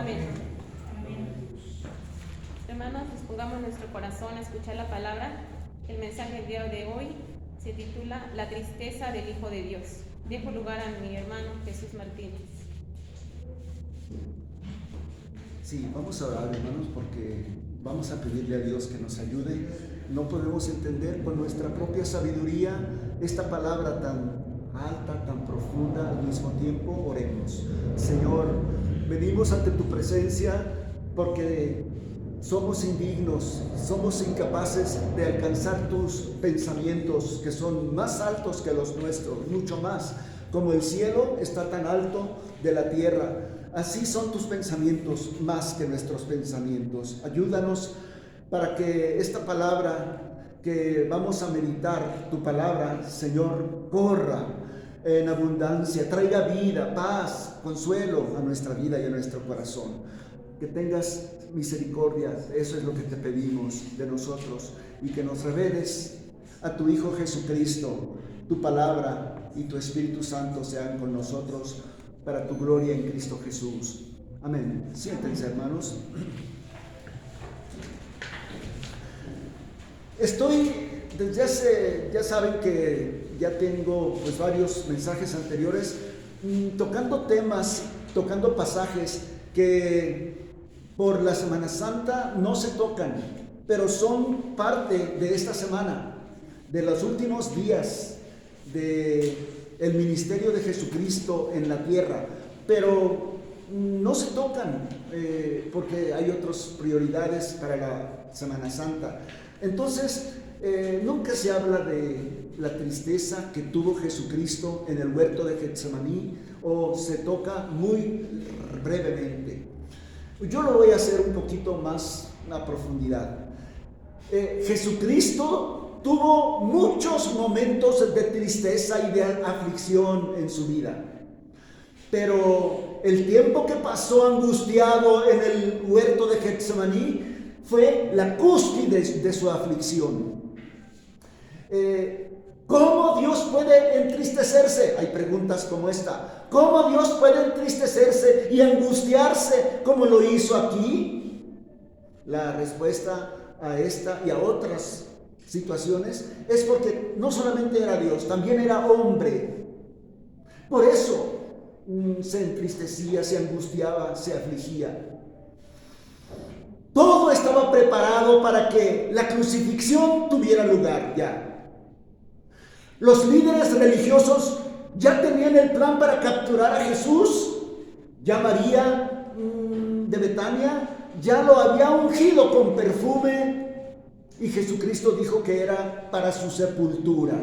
Amén. Hermanos, dispongamos nuestro corazón a escuchar la palabra. El mensaje del día de hoy se titula La tristeza del Hijo de Dios. Dejo lugar a mi hermano Jesús Martínez. Sí, vamos a orar, hermanos, porque vamos a pedirle a Dios que nos ayude. No podemos entender con nuestra propia sabiduría esta palabra tan alta, tan profunda al mismo tiempo. Oremos. Señor, venimos ante tu presencia porque somos indignos, somos incapaces de alcanzar tus pensamientos que son más altos que los nuestros, mucho más. Como el cielo está tan alto de la tierra, así son tus pensamientos más que nuestros pensamientos. Ayúdanos para que esta palabra que vamos a meditar, tu palabra, Señor, corra en abundancia, traiga vida, paz, consuelo a nuestra vida y a nuestro corazón. Que tengas misericordia, eso es lo que te pedimos de nosotros, y que nos reveles a tu Hijo Jesucristo. Tu palabra y tu Espíritu Santo sean con nosotros para tu gloria en Cristo Jesús. Amén. Siéntense, hermanos. Ya saben que ya tengo pues varios mensajes anteriores tocando temas, tocando pasajes que por la Semana Santa no se tocan, pero son parte de esta semana, de los últimos días del ministerio de Jesucristo en la tierra, pero no se tocan porque hay otras prioridades para la Semana Santa. Entonces, nunca se habla de la tristeza que tuvo Jesucristo en el huerto de Getsemaní, o se toca muy brevemente. Yo lo voy a hacer un poquito más a profundidad. Jesucristo tuvo muchos momentos de tristeza y de aflicción en su vida, pero el tiempo que pasó angustiado en el huerto de Getsemaní fue la cúspide de su aflicción. ¿Cómo Dios puede entristecerse? Hay preguntas como esta. ¿Cómo Dios puede entristecerse y angustiarse como lo hizo aquí? La respuesta a esta y a otras situaciones es porque no solamente era Dios, también era hombre. Por eso se entristecía, se angustiaba, se afligía. Todo estaba preparado para que la crucifixión tuviera lugar ya. Los líderes religiosos ya tenían el plan para capturar a Jesús. Ya María de Betania ya lo había ungido con perfume, y Jesucristo dijo que era para su sepultura.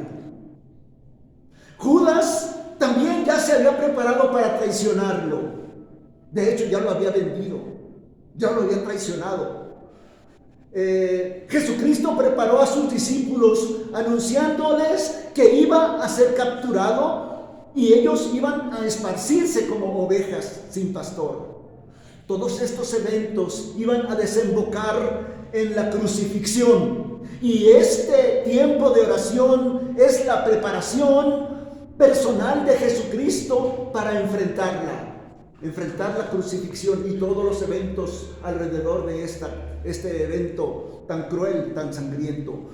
Judas también ya se había preparado para traicionarlo. De hecho, ya lo había vendido, ya lo había traicionado. Jesucristo preparó a sus discípulos anunciándoles que iba a ser capturado y ellos iban a esparcirse como ovejas sin pastor. Todos estos eventos iban a desembocar en la crucifixión, y este tiempo de oración es la preparación personal de Jesucristo para enfrentar la crucifixión y todos los eventos alrededor de este evento tan cruel, tan sangriento.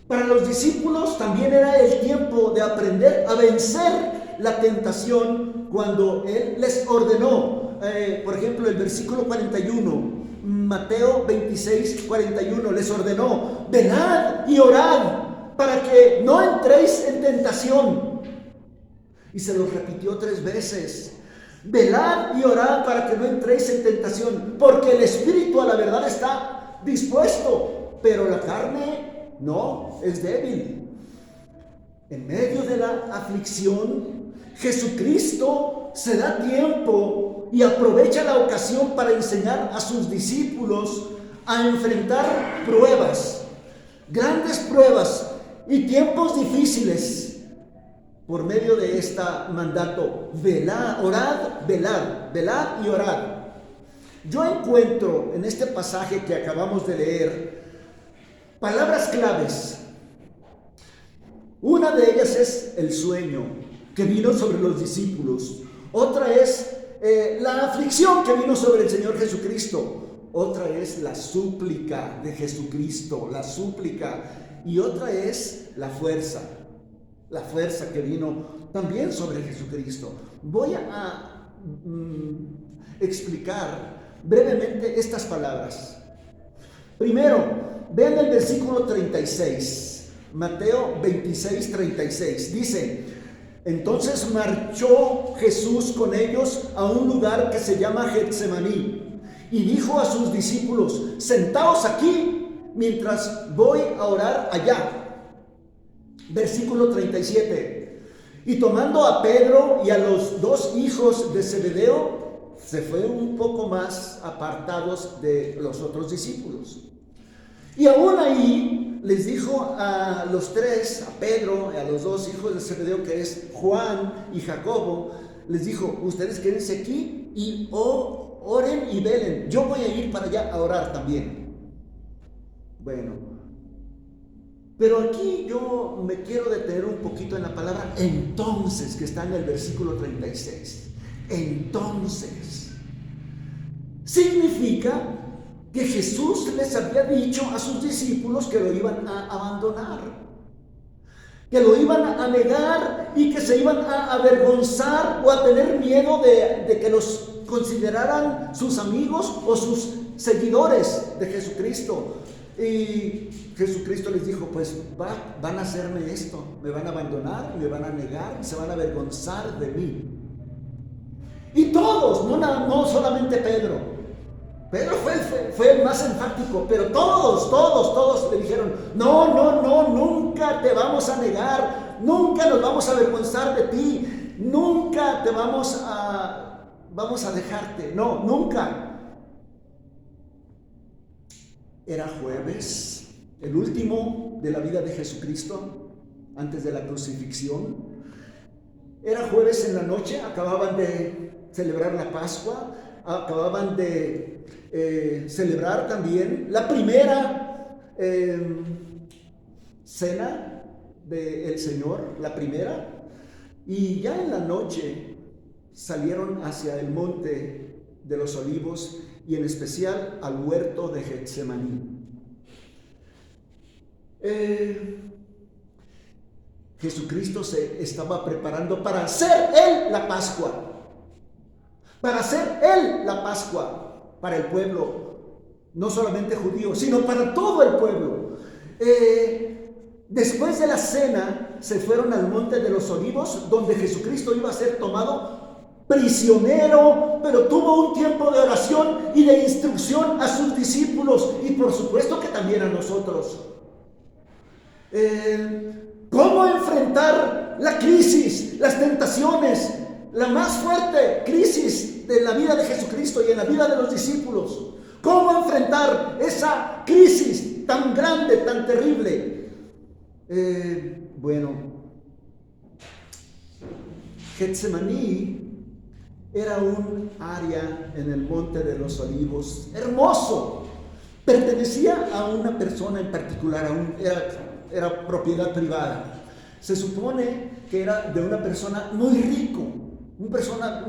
Para los discípulos también era el tiempo de aprender a vencer la tentación cuando Él les ordenó. Por ejemplo, el versículo 41, Mateo 26, 41, les ordenó: velad y orad para que no entréis en tentación. Y se los repitió 3 veces. Velad y orad para que no entréis en tentación, porque el espíritu a la verdad está dispuesto, pero la carne no, es débil. En medio de la aflicción, Jesucristo se da tiempo y aprovecha la ocasión para enseñar a sus discípulos a enfrentar pruebas, grandes pruebas y tiempos difíciles. Por medio de este mandato, velad, orad, velad y orad. Yo encuentro en este pasaje que acabamos de leer palabras claves. Una de ellas es el sueño que vino sobre los discípulos. Otra es la aflicción que vino sobre el Señor Jesucristo. Otra es la súplica de Jesucristo, la súplica. Y otra es la fuerza que vino también sobre Jesucristo. Voy a explicar brevemente estas palabras. Primero, vean el versículo 36, Mateo 26, 36. Dice: entonces marchó Jesús con ellos a un lugar que se llama Getsemaní y dijo a sus discípulos: sentaos aquí mientras voy a orar allá. Versículo 37. Y tomando a Pedro y a los dos hijos de Zebedeo, se fueron un poco más apartados de los otros discípulos. Y aún ahí les dijo a los tres, a Pedro y a los dos hijos de Zebedeo, que es Juan y Jacobo, les dijo: ustedes quédense aquí y oren y velen. Yo voy a ir para allá a orar también. Bueno, pero aquí yo me quiero detener un poquito en la palabra entonces, que está en el versículo 36. Entonces significa que Jesús les había dicho a sus discípulos que lo iban a abandonar, que lo iban a negar y que se iban a avergonzar o a tener miedo de que los consideraran sus amigos o sus seguidores de Jesucristo. Y Jesucristo les dijo: pues van a hacerme esto, me van a abandonar, me van a negar y se van a avergonzar de mí. Y todos, no solamente Pedro. Pedro fue el más enfático, pero todos le dijeron: no, nunca te vamos a negar, nunca nos vamos a avergonzar de ti, nunca te vamos a dejarte, no, nunca. Era jueves, el último de la vida de Jesucristo, antes de la crucifixión. Era jueves en la noche, acababan de celebrar la Pascua, acababan de celebrar también la primera cena del Señor, la primera, y ya en la noche salieron hacia el monte de los Olivos y en especial al huerto de Getsemaní. Jesucristo se estaba preparando para hacer Él la Pascua. Para hacer Él la Pascua para el pueblo, no solamente judío, sino para todo el pueblo. Después de la cena, se fueron al monte de los Olivos, donde Jesucristo iba a ser tomado prisionero, pero tuvo un tiempo de oración y de instrucción a sus discípulos y por supuesto que también a nosotros. ¿Cómo enfrentar la crisis, las tentaciones, la más fuerte crisis de la vida de Jesucristo y en la vida de los discípulos? ¿Cómo enfrentar esa crisis tan grande, tan terrible? Getsemaní era un área en el monte de los Olivos hermoso. Pertenecía a una persona en particular, era propiedad privada. Se supone que era de una persona muy rico, un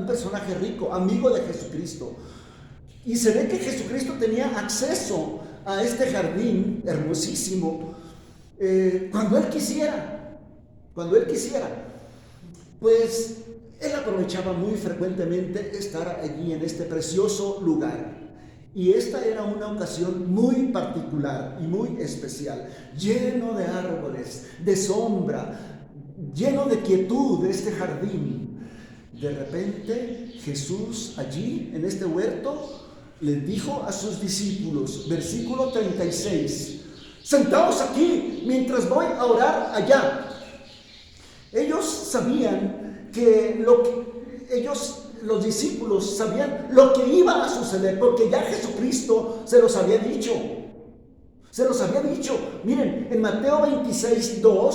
personaje rico, amigo de Jesucristo. Y se ve que Jesucristo tenía acceso a este jardín hermosísimo cuando Él quisiera. Pues Él aprovechaba muy frecuentemente estar allí en este precioso lugar. Y esta era una ocasión muy particular y muy especial, lleno de árboles, de sombra, lleno de quietud de este jardín. De repente Jesús allí en este huerto les dijo a sus discípulos, versículo 36, sentaos aquí mientras voy a orar allá. Ellos sabían los discípulos sabían lo que iba a suceder, porque ya Jesucristo se los había dicho. Miren, en Mateo 26:2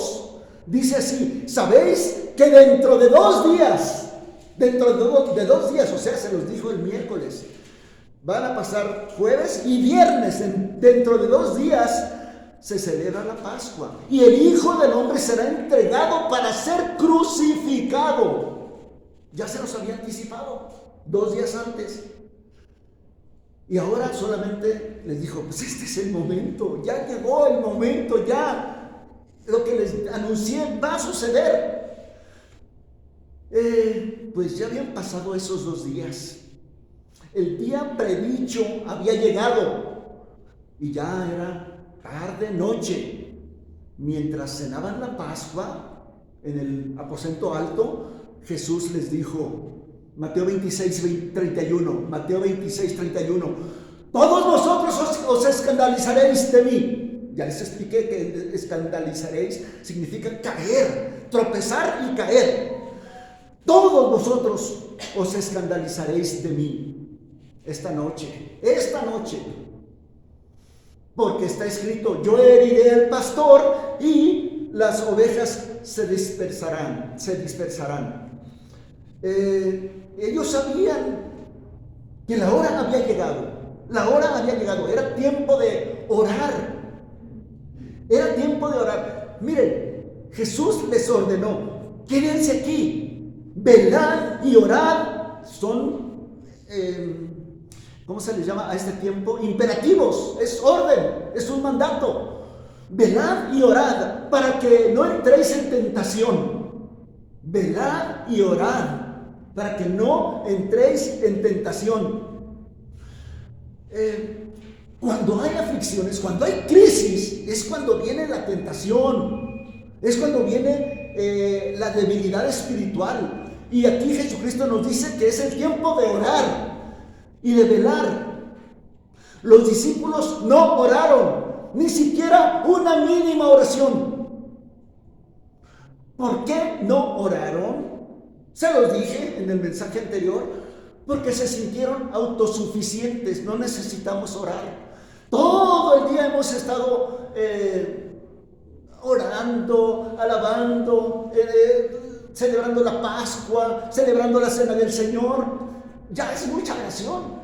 dice así: sabéis que dentro de 2 días, o sea, se los dijo el miércoles, van a pasar jueves y viernes, dentro de 2 días se celebra la Pascua, y el Hijo del Hombre será entregado para ser crucificado. Ya se los había anticipado. 2 días antes. Y ahora solamente les dijo, pues este es el momento, ya llegó el momento, ya lo que les anuncié va a suceder. Pues ya habían pasado esos 2 días. El día predicho había llegado y ya era tarde, noche. Mientras cenaban la Pascua en el aposento alto, Jesús les dijo, Mateo 26, 31, Mateo 26, 31, todos vosotros os escandalizaréis de mí. Ya les expliqué que escandalizaréis significa caer, tropezar y caer. Todos vosotros os escandalizaréis de mí esta noche, porque está escrito, yo heriré al pastor y las ovejas se dispersarán. Ellos sabían que la hora había llegado, era tiempo de orar, Miren, Jesús les ordenó, quédense aquí, velad y orad, son, ¿cómo se les llama a este tiempo? Imperativos, es orden, es un mandato, velad y orad para que no entréis en tentación, velad y orad para que no entréis en tentación. Cuando hay aflicciones, cuando hay crisis, es cuando viene la tentación, es cuando viene la debilidad espiritual. Y aquí Jesucristo nos dice que es el tiempo de orar y de velar. Los discípulos no oraron, ni siquiera una mínima oración. ¿Por qué no oraron? Se los dije en el mensaje anterior, porque se sintieron autosuficientes, no necesitamos orar. Todo el día hemos estado orando, alabando, celebrando la Pascua, celebrando la Cena del Señor. Ya es mucha oración.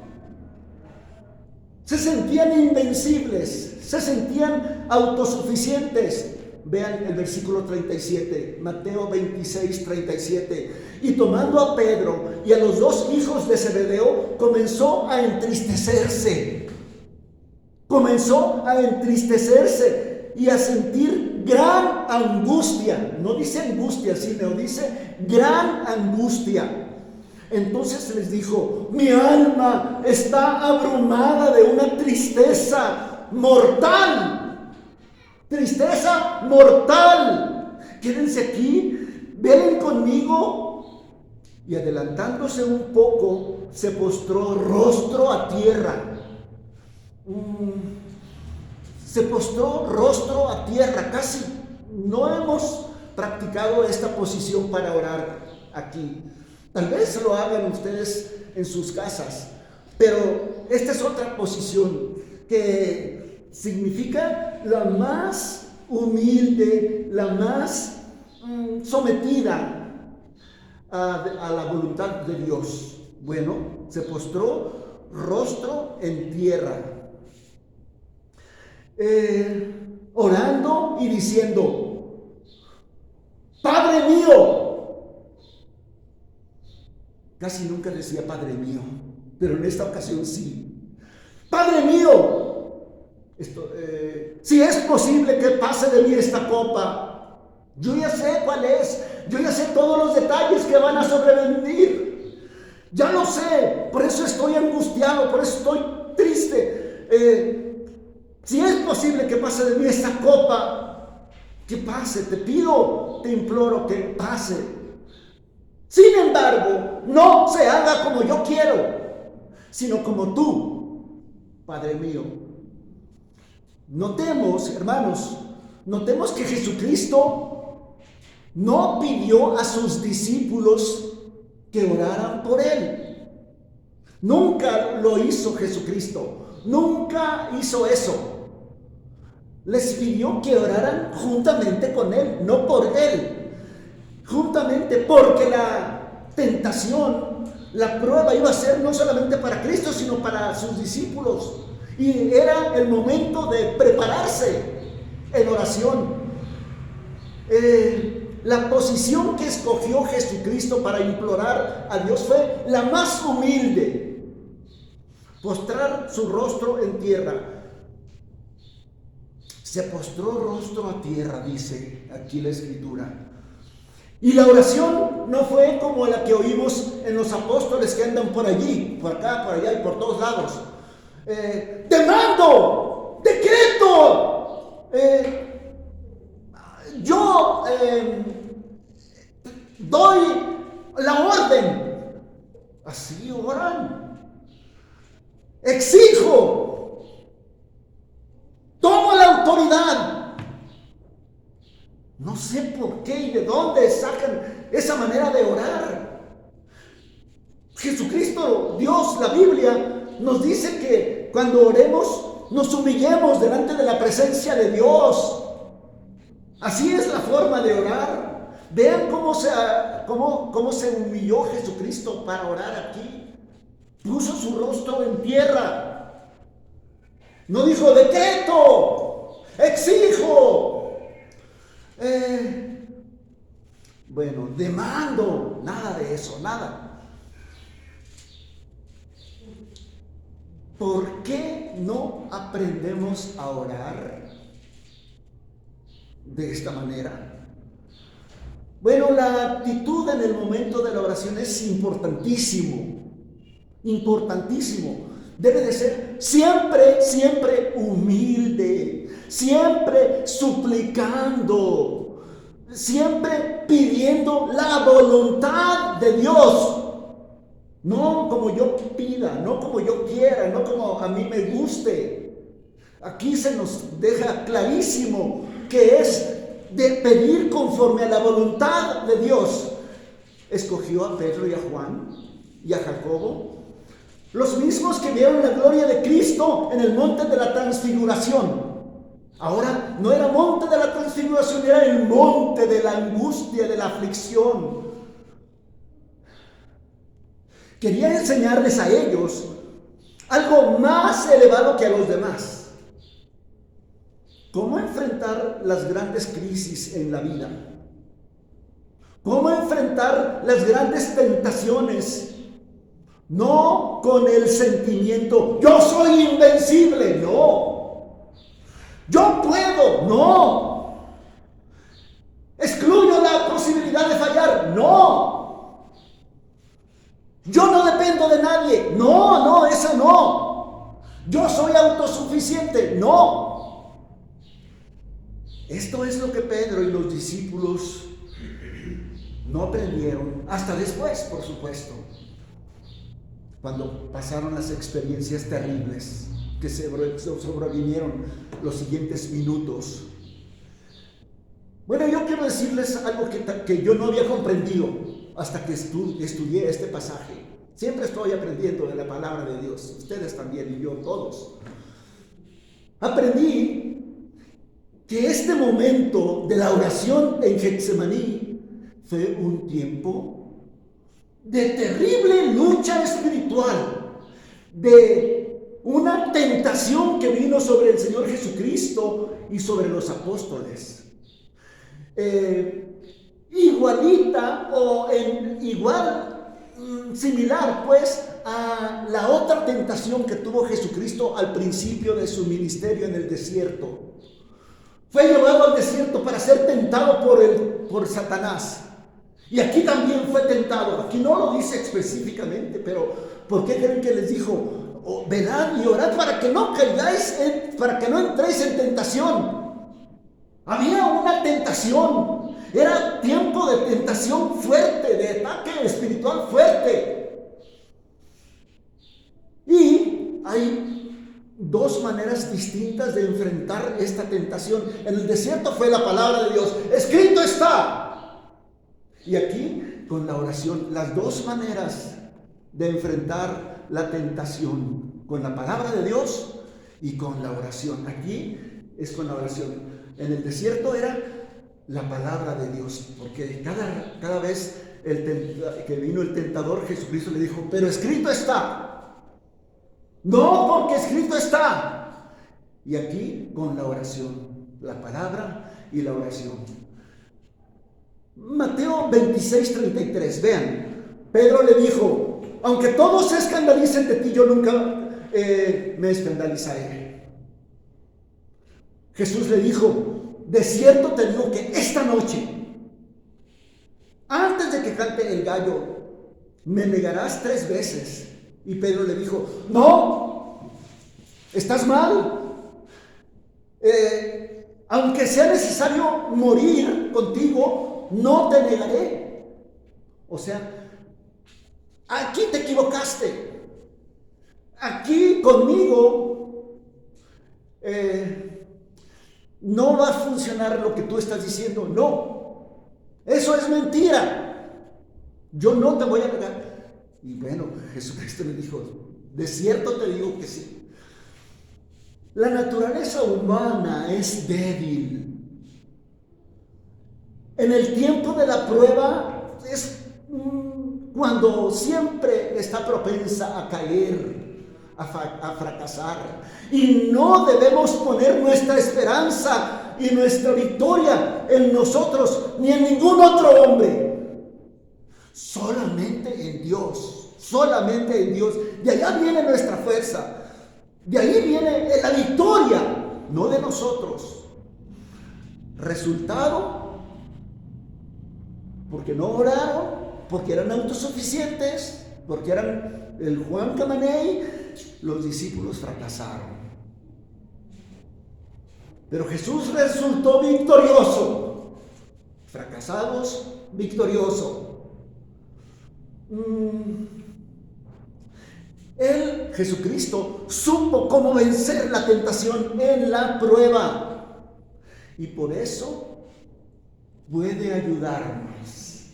Se sentían invencibles, se sentían autosuficientes. Vean el versículo 37, Mateo 26, 37. Y tomando a Pedro y a los 2 hijos de Zebedeo, comenzó a entristecerse y a sentir gran angustia. No dice angustia, sino dice gran angustia. Entonces les dijo, mi alma está abrumada de una tristeza mortal. Tristeza mortal. Quédense aquí, velen conmigo. Y adelantándose un poco, se postró rostro a tierra. Casi no hemos practicado esta posición para orar aquí. Tal vez lo hagan ustedes en sus casas, pero esta es otra posición que significa la más humilde, la más sometida a la voluntad de Dios. Bueno, se postró rostro en tierra, orando y diciendo, Padre mío. Casi nunca decía Padre mío, pero en esta ocasión sí. Padre mío, si es posible que pase de mí esta copa, yo ya sé cuál es, yo ya sé todos los detalles que van a sobrevenir, ya lo sé, por eso estoy angustiado, por eso estoy triste. Si es posible que pase de mí esta copa, que pase, te pido, te imploro que pase. Sin embargo, no se haga como yo quiero, sino como tú, Padre mío. Notemos, hermanos, que Jesucristo no pidió a sus discípulos que oraran por Él. Nunca lo hizo Jesucristo, nunca hizo eso. Les pidió que oraran juntamente con Él, no por Él. Juntamente, porque la tentación, la prueba iba a ser no solamente para Cristo, sino para sus discípulos. Y era el momento de prepararse en oración. La posición que escogió Jesucristo para implorar a Dios fue la más humilde: postrar su rostro en tierra. Se postró rostro a tierra, dice aquí la Escritura. Y la oración no fue como la que oímos en los apóstoles que andan por allí, por acá, por allá y por todos lados. Demando, decreto, yo doy la orden. Así oran. Exijo, tomo la autoridad. No sé por qué y de dónde sacan esa manera de orar. Jesucristo, Dios, la Biblia nos dice que cuando oremos nos humillemos delante de la presencia de Dios. Así es la forma de orar. Vean cómo se humilló Jesucristo para orar aquí. Puso su rostro en tierra. No dijo decreto, exijo, demando. Nada de eso, nada. ¿Por qué no aprendemos a orar de esta manera? Bueno, la actitud en el momento de la oración es importantísimo, importantísimo. Debe de ser siempre, siempre humilde, siempre suplicando, siempre pidiendo la voluntad de Dios. No como yo pida, no como yo quiera, no como a mí me guste. Aquí se nos deja clarísimo que es de pedir conforme a la voluntad de Dios. Escogió a Pedro y a Juan y a Jacobo, los mismos que vieron la gloria de Cristo en el monte de la transfiguración. Ahora no era monte de la transfiguración, era el monte de la angustia, de la aflicción. Quería enseñarles a ellos algo más elevado que a los demás. ¿Cómo enfrentar las grandes crisis en la vida? ¿Cómo enfrentar las grandes tentaciones? No con el sentimiento, yo soy invencible, no. Yo puedo, no. Excluyo la posibilidad de fallar, no. Yo no dependo de nadie, no, eso no. Yo soy autosuficiente, no. Esto es lo que Pedro y los discípulos no aprendieron hasta después, por supuesto, cuando pasaron las experiencias terribles que se sobrevinieron los siguientes minutos. Bueno, yo quiero decirles algo que yo no había comprendido hasta que estudié este pasaje. Siempre estoy aprendiendo de la palabra de Dios, ustedes también y yo, todos. Aprendí que este momento de la oración en Getsemaní fue un tiempo de terrible lucha espiritual, de una tentación que vino sobre el Señor Jesucristo y sobre los apóstoles. Igualita o similar pues a la otra tentación que tuvo Jesucristo al principio de su ministerio en el desierto. Fue llevado al desierto para ser tentado por Satanás. Y aquí también fue tentado. Aquí no lo dice específicamente, pero ¿por qué creen que les dijo? Velad y orad para que no caigáis, para que no entréis en tentación. Había una tentación. Era tiempo de tentación fuerte, de ataque espiritual fuerte. Y hay dos maneras distintas de enfrentar esta tentación. En el desierto fue la palabra de Dios. Escrito está. Y aquí, con la oración, las dos maneras de enfrentar la tentación, con la palabra de Dios y con la oración. Aquí es con la oración. En el desierto era la palabra de Dios, porque cada vez que vino el tentador, Jesucristo le dijo, pero escrito está. No, porque escrito está. Y aquí con la oración, la palabra y la oración. Mateo 26:33, vean. Pedro le dijo: aunque todos se escandalicen de ti, yo nunca me escandalizaré. Jesús le dijo: de cierto te digo que esta noche, antes de que cante el gallo, me negarás 3 veces. Y Pedro le dijo: no, estás mal. Aunque sea necesario morir contigo, no te negaré. O sea, aquí te equivocaste. Aquí conmigo no va a funcionar lo que tú estás diciendo. No, eso es mentira. Yo no te voy a negar. Y bueno, Jesucristo le dijo: de cierto te digo que sí. La naturaleza humana es débil. En el tiempo de la prueba es cuando siempre está propensa a caer, a fracasar. Y no debemos poner nuestra esperanza y nuestra victoria en nosotros ni en ningún otro hombre. Solamente en Dios, solamente en Dios. De allá viene nuestra fuerza. De ahí viene la victoria, no de nosotros. Resultado, porque no oraron, porque eran autosuficientes, porque eran el Juan Camaney, los discípulos fracasaron. Pero Jesús resultó victorioso. Fracasados, victorioso. Él, Jesucristo, supo cómo vencer la tentación en la prueba. Y por eso puede ayudarnos.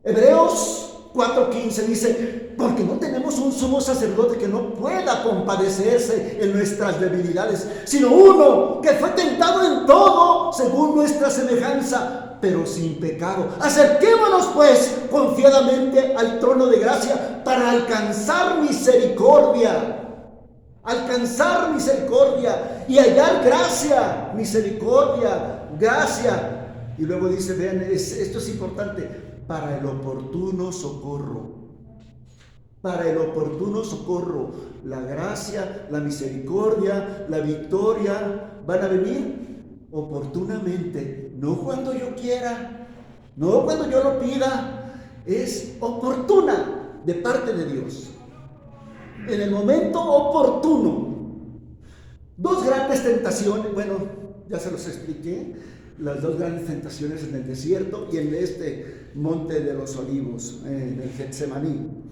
Hebreos 4:15 dice: porque no tenemos un sumo sacerdote que no pueda compadecerse en nuestras debilidades, sino uno que fue tentado en todo según nuestra semejanza, pero sin pecado. Acerquémonos pues confiadamente al trono de gracia para alcanzar misericordia y hallar gracia, misericordia, gracia. Y luego dice, vean, esto es importante: para el oportuno socorro. Para el oportuno socorro. La gracia, la misericordia, la victoria van a venir oportunamente, no cuando yo quiera, no cuando yo lo pida. Es oportuna de parte de Dios, en el momento oportuno. 2 grandes tentaciones, bueno, ya se los expliqué, las 2 grandes tentaciones en el desierto y en este monte de los olivos, en el Getsemaní.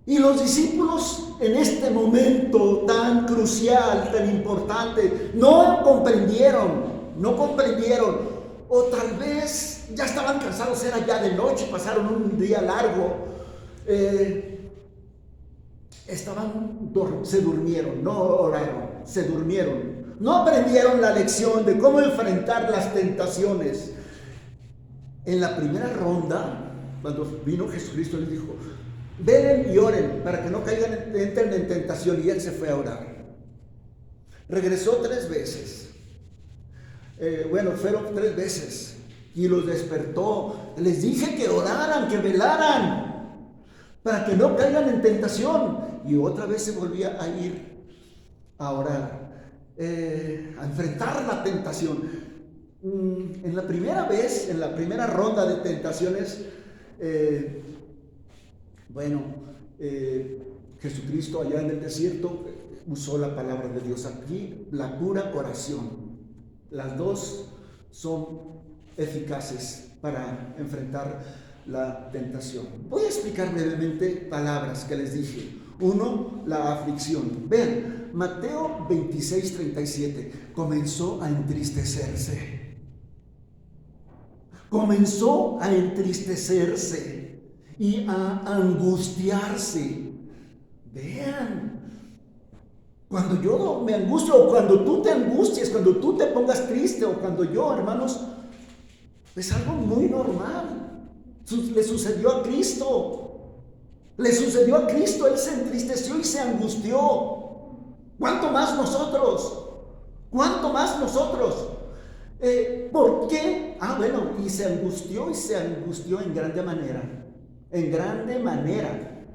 Y los discípulos en este momento tan crucial, tan importante, no comprendieron, o tal vez ya estaban cansados, era ya de noche, pasaron un día largo, se durmieron, no oraron, se durmieron, no aprendieron la lección de cómo enfrentar las tentaciones. En la primera ronda, cuando vino Jesucristo, les dijo: velen y oren para que no entren en tentación. Y él se fue a orar. Regresó 3 veces. Fueron 3 veces. Y los despertó. Les dije que oraran, que velaran, para que no caigan en tentación. Y otra vez se volvía a ir a orar, a enfrentar la tentación. En la primera vez, en la primera ronda de tentaciones, Jesucristo allá en el desierto usó la palabra de Dios. Aquí la pura oración. Las 2 son eficaces para enfrentar la tentación. Voy a explicar brevemente palabras que les dije. 1, la aflicción. Vean, Mateo 26:37. Comenzó a entristecerse. Comenzó a entristecerse y a angustiarse. Vean, cuando yo me angustio, o cuando tú te angusties, cuando tú te pongas triste, o cuando yo, hermanos, es algo muy normal. Le sucedió a Cristo. Le sucedió a Cristo. Él se entristeció y se angustió. ¿Cuánto más nosotros? ¿Cuánto más nosotros? ¿Por qué? Bueno, y se angustió en grande manera. En grande manera.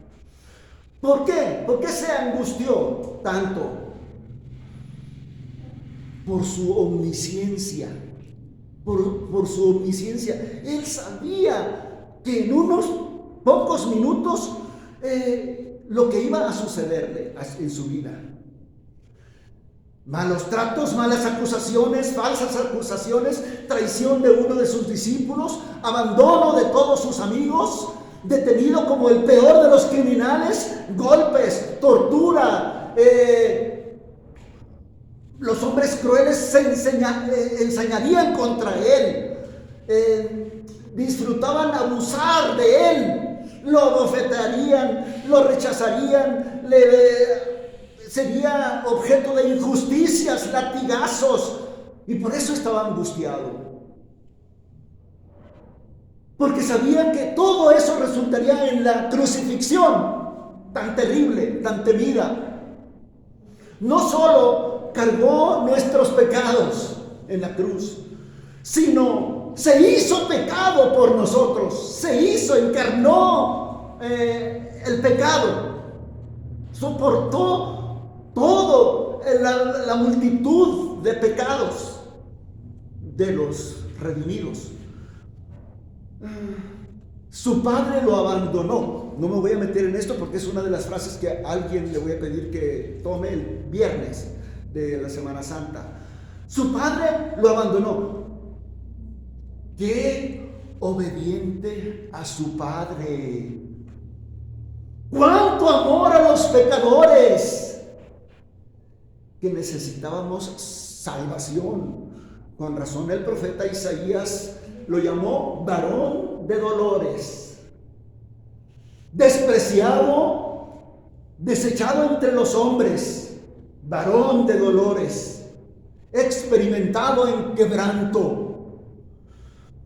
¿Por qué? ¿Por qué se angustió tanto? Por su omnisciencia. Por su omnisciencia. Él sabía que en unos pocos minutos lo que iba a sucederle en su vida. Malos tratos, malas acusaciones, falsas acusaciones, traición de uno de sus discípulos, abandono de todos sus amigos, detenido como el peor de los criminales, golpes, tortura. Los hombres crueles se ensañarían contra él, disfrutaban abusar de él, lo bofetarían, lo rechazarían, sería objeto de injusticias, latigazos, y por eso estaba angustiado. Porque sabía que todo eso resultaría en la crucifixión tan terrible, tan temida. No solo cargó nuestros pecados en la cruz, sino se hizo pecado por nosotros, encarnó el pecado, soportó todo la multitud de pecados de los redimidos. Su padre lo abandonó. No me voy a meter en esto porque es una de las frases que a alguien le voy a pedir que tome el viernes de la Semana Santa. Su padre lo abandonó. ¡Qué obediente a su padre! ¡Cuánto amor a los pecadores! Que necesitábamos salvación. Con razón el profeta Isaías lo llamó varón de dolores, despreciado, desechado entre los hombres, varón de dolores, experimentado en quebranto,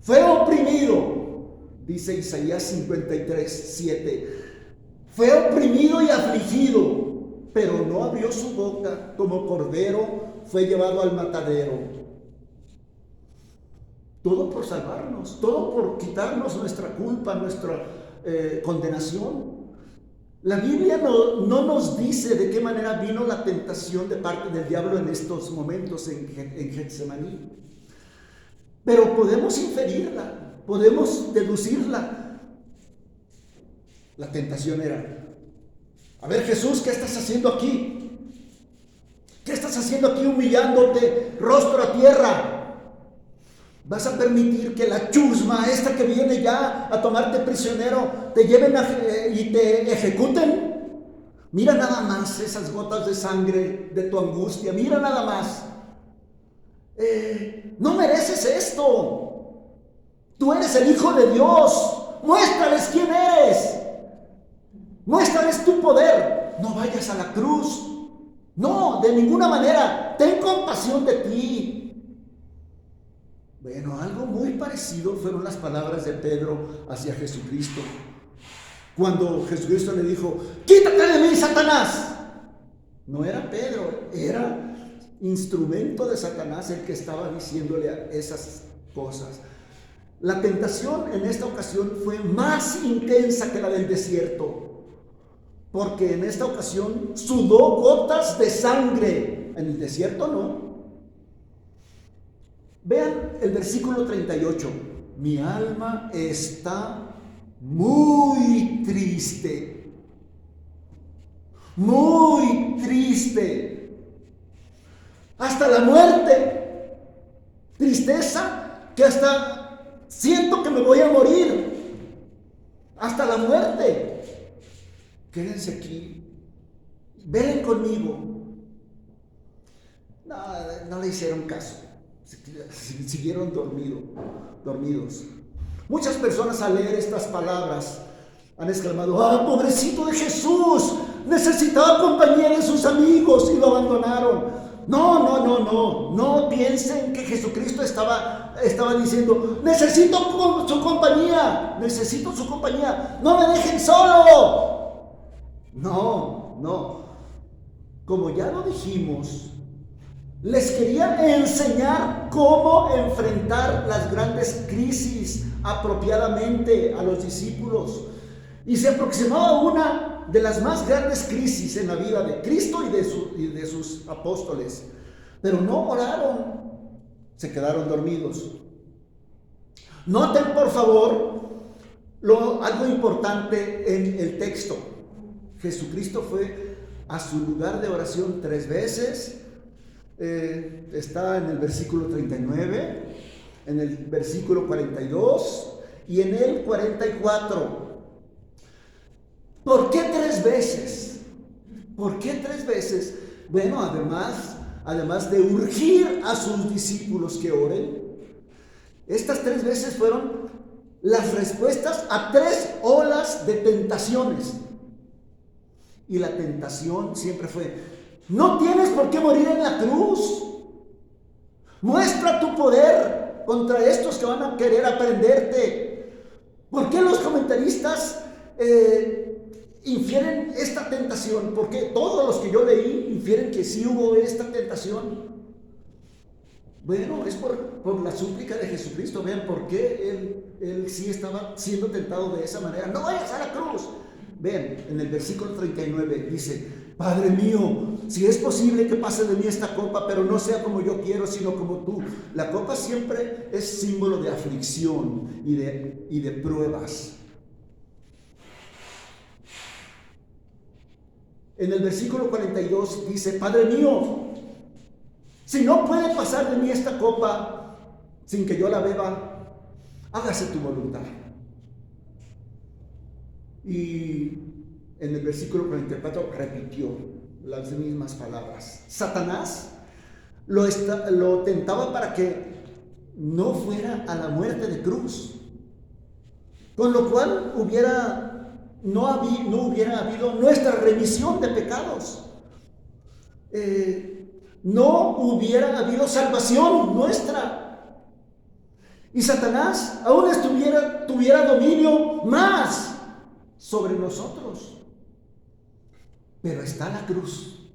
fue oprimido, dice Isaías 53:7, fue oprimido y afligido, pero no abrió su boca, como cordero fue llevado al matadero. Todo por salvarnos, todo por quitarnos nuestra culpa, nuestra condenación. La Biblia no nos dice de qué manera vino la tentación de parte del diablo en estos momentos en Getsemaní, pero podemos inferirla, podemos deducirla. La tentación era: a ver, Jesús, ¿qué estás haciendo aquí? ¿Qué estás haciendo aquí humillándote rostro a tierra? ¿Vas a permitir que la chusma esta que viene ya a tomarte prisionero te lleven y te ejecuten? Mira nada más esas gotas de sangre de tu angustia, mira nada más. No mereces esto. Tú eres el Hijo de Dios. Muéstrales quién eres. Muéstrales tu poder. No vayas a la cruz. No, de ninguna manera. Ten compasión de ti. Bueno, algo muy parecido fueron las palabras de Pedro hacia Jesucristo. Cuando Jesucristo le dijo: quítate de mí, Satanás. No era Pedro, era instrumento de Satanás el que estaba diciéndole esas cosas. La tentación en esta ocasión fue más intensa que la del desierto, porque en esta ocasión sudó gotas de sangre. En el desierto no. Vean el versículo 38. Mi alma está muy triste. Muy triste. Hasta la muerte. Tristeza que hasta siento que me voy a morir. Hasta la muerte. Quédense aquí. Velen conmigo. No le hicieron caso. Siguieron dormidos. Muchas personas al leer estas palabras han exclamado: ¡ah, pobrecito de Jesús! Necesitaba compañía de sus amigos y lo abandonaron. No piensen que Jesucristo estaba diciendo: necesito su compañía, no me dejen solo. No. Como ya lo dijimos, Les quería enseñar cómo enfrentar las grandes crisis apropiadamente a los discípulos. Y se aproximaba una de las más grandes crisis en la vida de Cristo y de sus apóstoles. Pero no oraron, se quedaron dormidos. Noten por favor algo importante en el texto. Jesucristo fue a su lugar de oración 3 veces. Está en el versículo 39, en el versículo 42 y en el 44. ¿Por qué 3 veces? ¿Por qué 3 veces? Bueno, además de urgir a sus discípulos que oren, estas 3 veces fueron las respuestas a 3 olas de tentaciones. Y la tentación siempre fue: no tienes por qué morir en la cruz. Muestra tu poder contra estos que van a querer aprenderte. ¿Por qué los comentaristas infieren esta tentación? Porque todos los que yo leí infieren que sí hubo esta tentación. Bueno, es por la súplica de Jesucristo. Vean por qué él sí estaba siendo tentado de esa manera. No vayas a la cruz. Vean, en el versículo 39 dice: Padre mío, si es posible que pase de mí esta copa, pero no sea como yo quiero, sino como tú. La copa siempre es símbolo de aflicción y de pruebas. En el versículo 42 dice: Padre mío, si no puede pasar de mí esta copa sin que yo la beba, hágase tu voluntad. Y en el versículo 44 repitió las mismas palabras. Satanás lo tentaba para que no fuera a la muerte de cruz, con lo cual no hubiera habido nuestra remisión de pecados. No hubiera habido salvación nuestra. Y Satanás aún tuviera dominio más sobre nosotros. Pero está la cruz,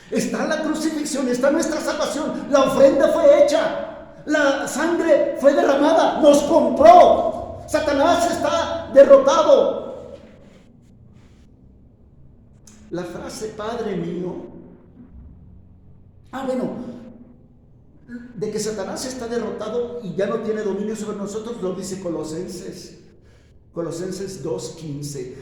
está la crucifixión, está nuestra salvación. La ofrenda fue hecha, la sangre fue derramada, nos compró. Satanás está derrotado. La frase Padre mío, de que Satanás está derrotado y ya no tiene dominio sobre nosotros, lo dice Colosenses 2:15.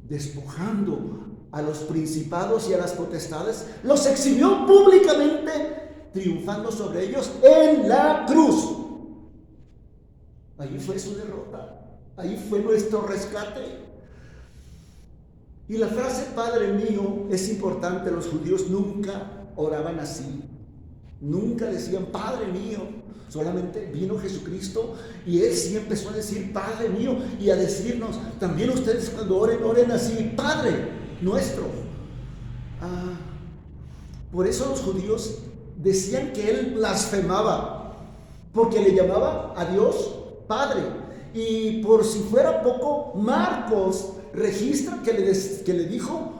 Despojando a los principados y a las potestades, los exhibió públicamente, triunfando sobre ellos en la cruz. Allí fue su derrota, ahí fue nuestro rescate. Y la frase Padre mío es importante. Los judíos nunca oraban así, nunca decían Padre mío. Solamente vino Jesucristo y Él sí empezó a decir Padre mío, y a decirnos también ustedes cuando oren así: Padre nuestro. Por eso los judíos decían que Él blasfemaba, porque le llamaba a Dios Padre. Y por si fuera poco, Marcos registra que le dijo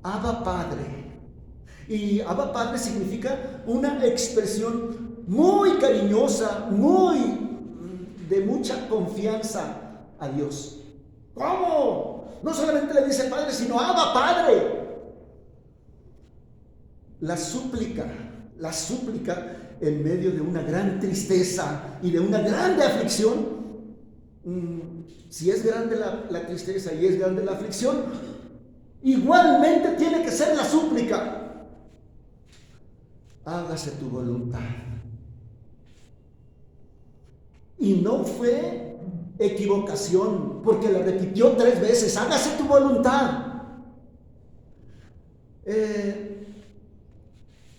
Abba Padre. Y Abba Padre significa una expresión muy cariñosa, de mucha confianza a Dios. ¿Cómo? No solamente le dice Padre, sino Abba Padre. La súplica en medio de una gran tristeza y de una grande aflicción. Si es grande la tristeza y es grande la aflicción, igualmente tiene que ser la súplica: hágase tu voluntad. Y no fue equivocación, porque la repitió 3 veces: hágase tu voluntad.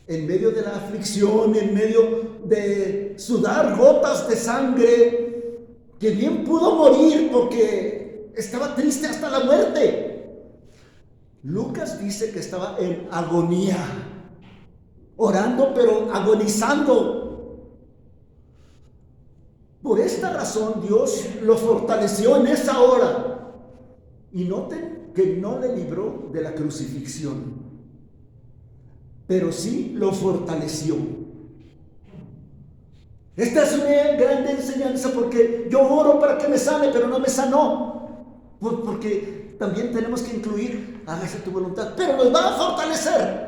En medio de la aflicción, en medio de sudar gotas de sangre, que bien pudo morir porque estaba triste hasta la muerte. Lucas dice que estaba en agonía, orando pero agonizando. Por esta razón Dios lo fortaleció en esa hora. Y noten que no le libró de la crucifixión, pero sí lo fortaleció. Esta es una grande enseñanza, porque yo oro para que me sane, pero no me sanó. Porque también tenemos que incluir, hágase tu voluntad, pero nos va a fortalecer.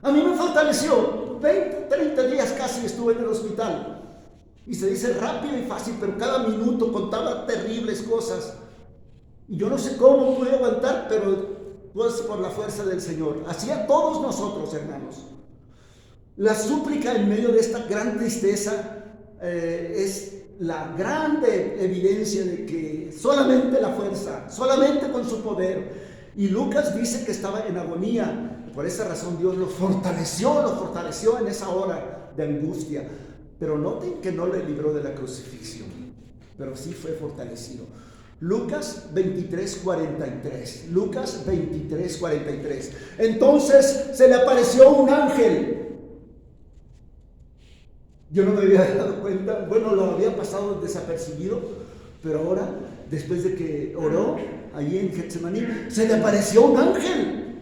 A mí me fortaleció. 20, 30 días casi estuve en el hospital. Y se dice rápido y fácil, pero cada minuto contaba terribles cosas. Y yo no sé cómo pude aguantar, pero pues por la fuerza del Señor. Así a todos nosotros, hermanos. La súplica en medio de esta gran tristeza es la grande evidencia de que solamente la fuerza, solamente con su poder. Y Lucas dice que estaba en agonía. Por esa razón Dios lo fortaleció en esa hora de angustia. Pero noten que no le libró de la crucifixión, pero sí fue fortalecido. Lucas 23:43. Lucas 23:43. Entonces se le apareció un ángel. Yo no me había dado cuenta, bueno, lo había pasado desapercibido, pero ahora, después de que oró allí en Getsemaní, se le apareció un ángel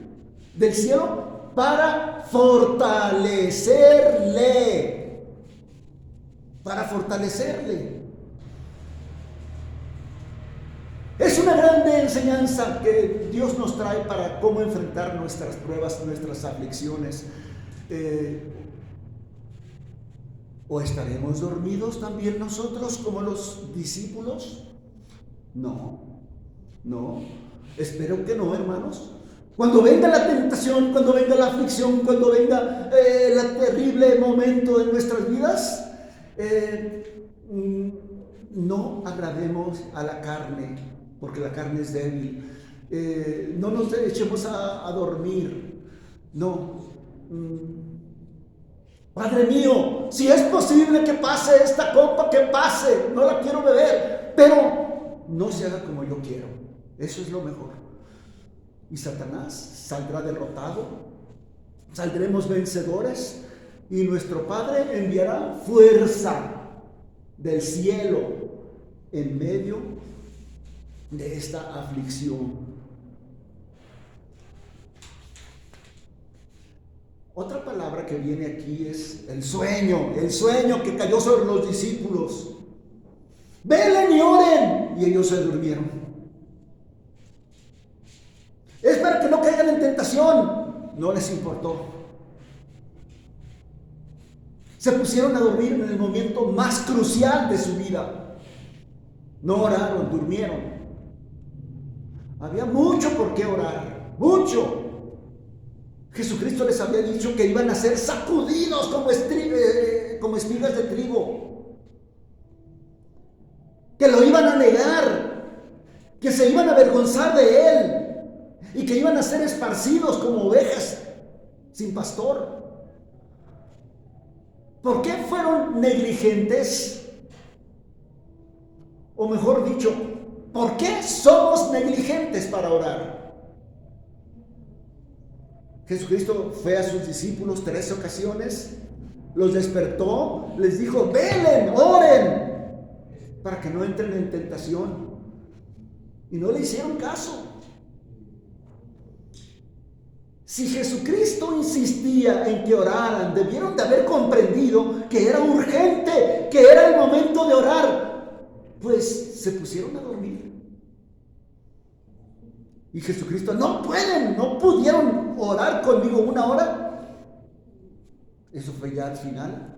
del cielo para fortalecerle. Para fortalecerle. Es una grande enseñanza que Dios nos trae para cómo enfrentar nuestras pruebas, nuestras aflicciones. ¿O estaremos dormidos también nosotros como los discípulos? No, espero que no, hermanos. Cuando venga la tentación, cuando venga la aflicción, cuando venga el terrible momento en nuestras vidas, no agrademos a la carne, porque la carne es débil. No nos echemos a dormir. No. Padre mío, si es posible que pase esta copa, que pase, no la quiero beber, pero no se haga como yo quiero. Eso es lo mejor. Y Satanás saldrá derrotado, saldremos vencedores, y nuestro Padre enviará fuerza del cielo en medio de esta aflicción. Otra palabra que viene aquí es el sueño que cayó sobre los discípulos. Velen y oren, y ellos se durmieron. Es para que no caigan en tentación, no les importó. Se pusieron a dormir en el momento más crucial de su vida. No oraron, durmieron. Había mucho por qué orar, mucho. Jesucristo les había dicho que iban a ser sacudidos como espigas de trigo, que lo iban a negar, que se iban a avergonzar de él y que iban a ser esparcidos como ovejas sin pastor. ¿Por qué fueron negligentes? O mejor dicho, ¿por qué somos negligentes para orar? Jesucristo fue a sus discípulos 3 ocasiones, los despertó, les dijo: velen, oren, para que no entren en tentación. Y no le hicieron caso. Si Jesucristo insistía en que oraran, debieron de haber comprendido que era urgente, que era el momento de orar. Pues se pusieron a dormir. Y Jesucristo: no pudieron orar conmigo 1 hora. Eso fue ya al final.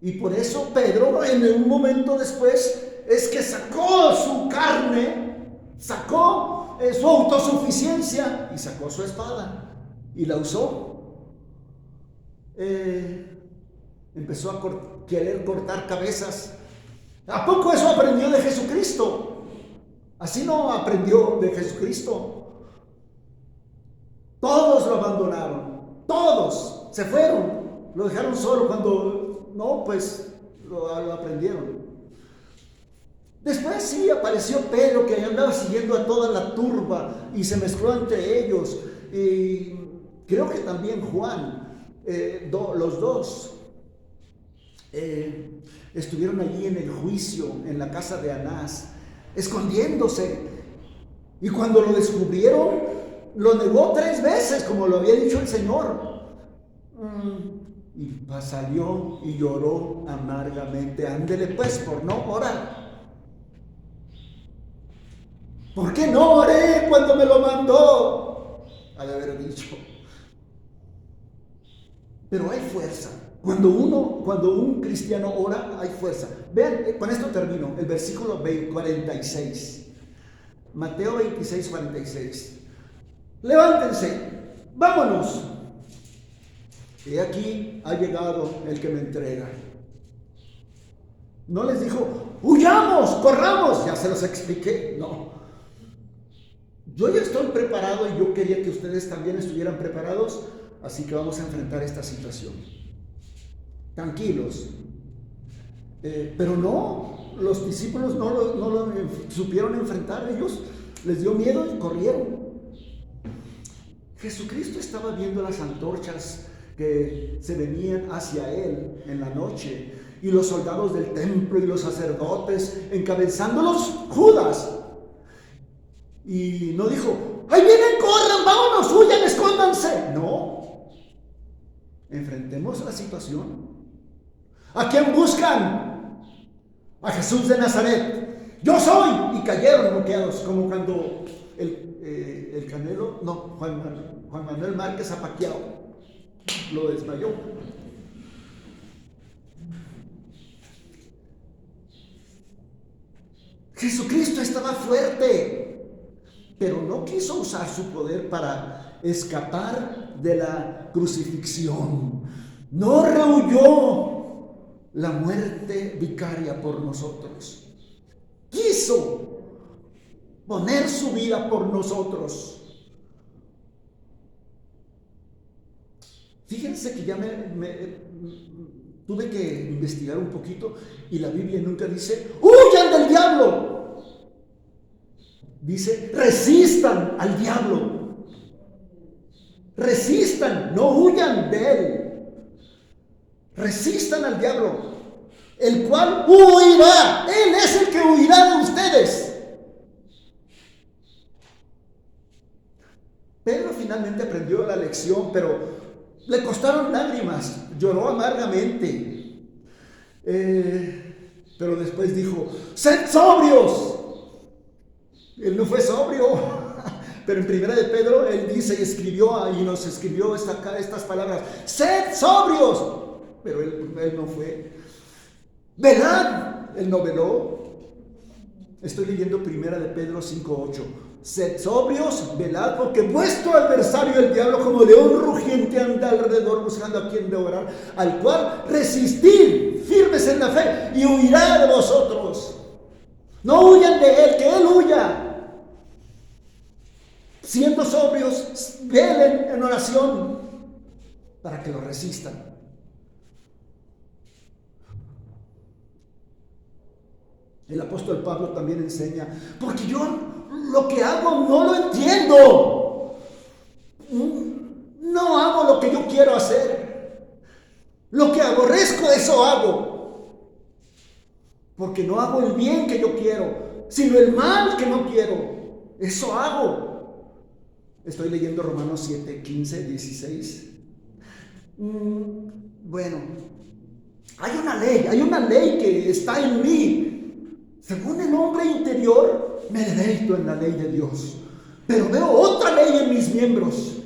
Y por eso Pedro, en un momento después, es que sacó su carne, sacó su autosuficiencia y sacó su espada y la usó. Empezó a querer cortar cabezas. ¿A poco eso aprendió de Jesucristo? Así no aprendió de Jesucristo. Todos lo abandonaron, todos se fueron, lo dejaron solo cuando no, pues lo aprendieron. Después sí apareció Pedro, que andaba siguiendo a toda la turba y se mezcló entre ellos. Y creo que también Juan, los dos. Estuvieron allí en el juicio, en la casa de Anás, escondiéndose. Y cuando lo descubrieron, lo negó 3 veces, como lo había dicho el Señor. Y salió y lloró amargamente. Ándele pues por no orar. ¿Por qué no oré cuando me lo mandó? Ha de haber dicho. Pero hay fuerza. Cuando un cristiano ora, hay fuerza. Vean, con esto termino, el versículo 46. Mateo 26, 46. Levántense, vámonos. He aquí ha llegado el que me entrega. No les dijo, huyamos, corramos, ya se los expliqué. No. Yo ya estoy preparado y yo quería que ustedes también estuvieran preparados, así que vamos a enfrentar esta situación. Tranquilos. Pero no, los discípulos no lo supieron enfrentar. Ellos les dio miedo y corrieron. Jesucristo estaba viendo las antorchas que se venían hacia él en la noche, y los soldados del templo y los sacerdotes, encabezándolos Judas. Y no dijo, ¡ahí vienen, corran, vámonos, huyan, escóndanse! No. Enfrentemos la situación. ¿A quién buscan? A Jesús de Nazaret. ¡Yo soy! Y cayeron bloqueados, como cuando el Canelo, no, Juan Manuel Márquez a Pacquiao lo desmayó. Jesucristo estaba fuerte, pero no quiso usar su poder para escapar de la crucifixión. No rehuyó la muerte vicaria por nosotros. Quiso poner su vida por nosotros. Fíjense que ya tuve que investigar un poquito, y la Biblia nunca dice, ¡huyan del diablo! Dice, resistan al diablo. Resistan, no huyan de él. Resistan al diablo, el cual huirá. Él es el que huirá de ustedes. Pedro finalmente aprendió la lección, pero le costaron lágrimas, lloró amargamente. Pero después dijo, ¡sed sobrios! Él no fue sobrio. Pero en Primera de Pedro, él dice y escribió, y nos escribió estas palabras, ¡sed sobrios! Pero él no fue. ¡Velad! Él no veló. Estoy leyendo Primera de Pedro 5:8. Sed sobrios, velad, porque vuestro adversario el diablo, como león rugiente, anda alrededor buscando a quien devorar, al cual resistid firmes en la fe, y huirá de vosotros. No huyan de él, que él huya. Siendo sobrios, velen en oración para que lo resistan. El apóstol Pablo también enseña, porque yo lo que hago no lo entiendo. No hago lo que yo quiero hacer. Lo que aborrezco, eso hago. Porque no hago el bien que yo quiero, sino el mal que no quiero. Eso hago. Estoy leyendo Romanos 7, 15, 16. Bueno, hay una ley que está en mí. Según el hombre interior, me deleito en la ley de Dios. Pero veo otra ley en mis miembros,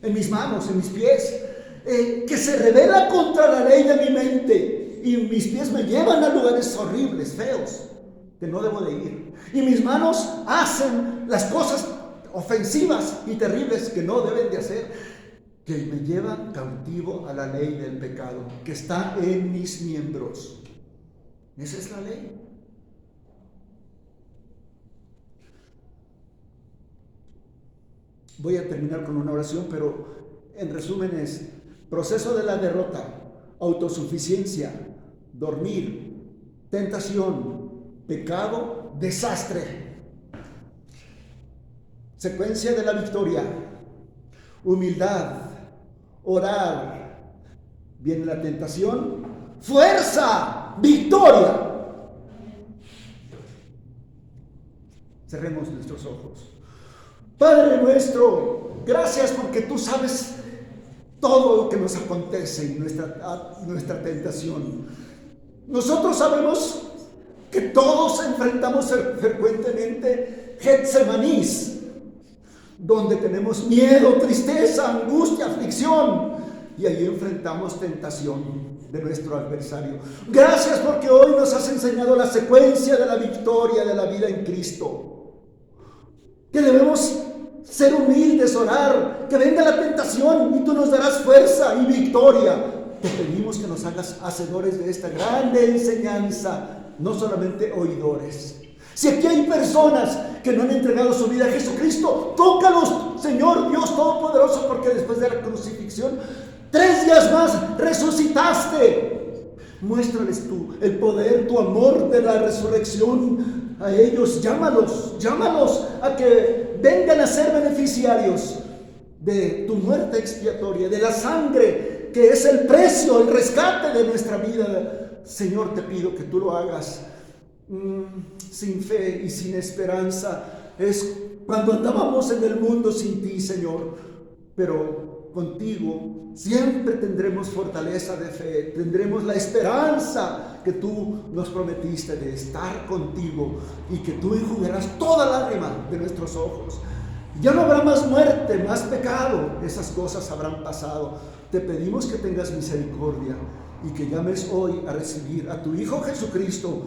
en mis manos, en mis pies, que se revela contra la ley de mi mente. Y mis pies me llevan a lugares horribles, feos, que no debo de ir. Y mis manos hacen las cosas ofensivas y terribles que no deben de hacer, que me llevan cautivo a la ley del pecado, que está en mis miembros. Esa es la ley. Voy a terminar con una oración, pero en resumen es: proceso de la derrota, autosuficiencia, dormir, tentación, pecado, desastre. Secuencia de la victoria: humildad, orar, viene la tentación, fuerza, victoria. Cerremos nuestros ojos. Padre nuestro, gracias porque tú sabes todo lo que nos acontece en nuestra tentación. Nosotros sabemos que todos enfrentamos frecuentemente Getsemanís, donde tenemos miedo, tristeza, angustia, aflicción, y allí enfrentamos tentación de nuestro adversario. Gracias porque hoy nos has enseñado la secuencia de la victoria de la vida en Cristo, que debemos ser humildes, orar, que venga la tentación y tú nos darás fuerza y victoria. Te pedimos que nos hagas hacedores de esta grande enseñanza, no solamente oidores. Si aquí hay personas que no han entregado su vida a Jesucristo, tócalos, Señor Dios Todopoderoso, porque después de la crucifixión, 3 días más resucitaste. Muéstrales tú el poder, tu amor de la resurrección a ellos. Llámalos a que vengan a ser beneficiarios de tu muerte expiatoria, de la sangre que es el precio, el rescate de nuestra vida. Señor, te pido que tú lo hagas. Sin fe y sin esperanza es cuando andábamos en el mundo sin ti, Señor, pero contigo siempre tendremos fortaleza de fe, tendremos la esperanza que tú nos prometiste de estar contigo y que tú enjugarás toda lágrima de nuestros ojos. Ya no habrá más muerte, más pecado, esas cosas habrán pasado. Te pedimos que tengas misericordia y que llames hoy a recibir a tu Hijo Jesucristo,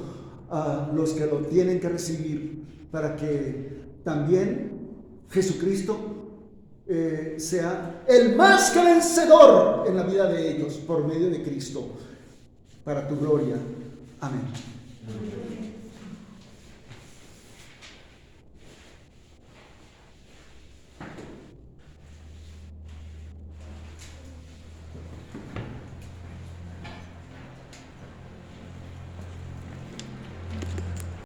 a los que lo tienen que recibir, para que también Jesucristo sea el más que vencedor en la vida de ellos por medio de Cristo, para tu gloria. Amén.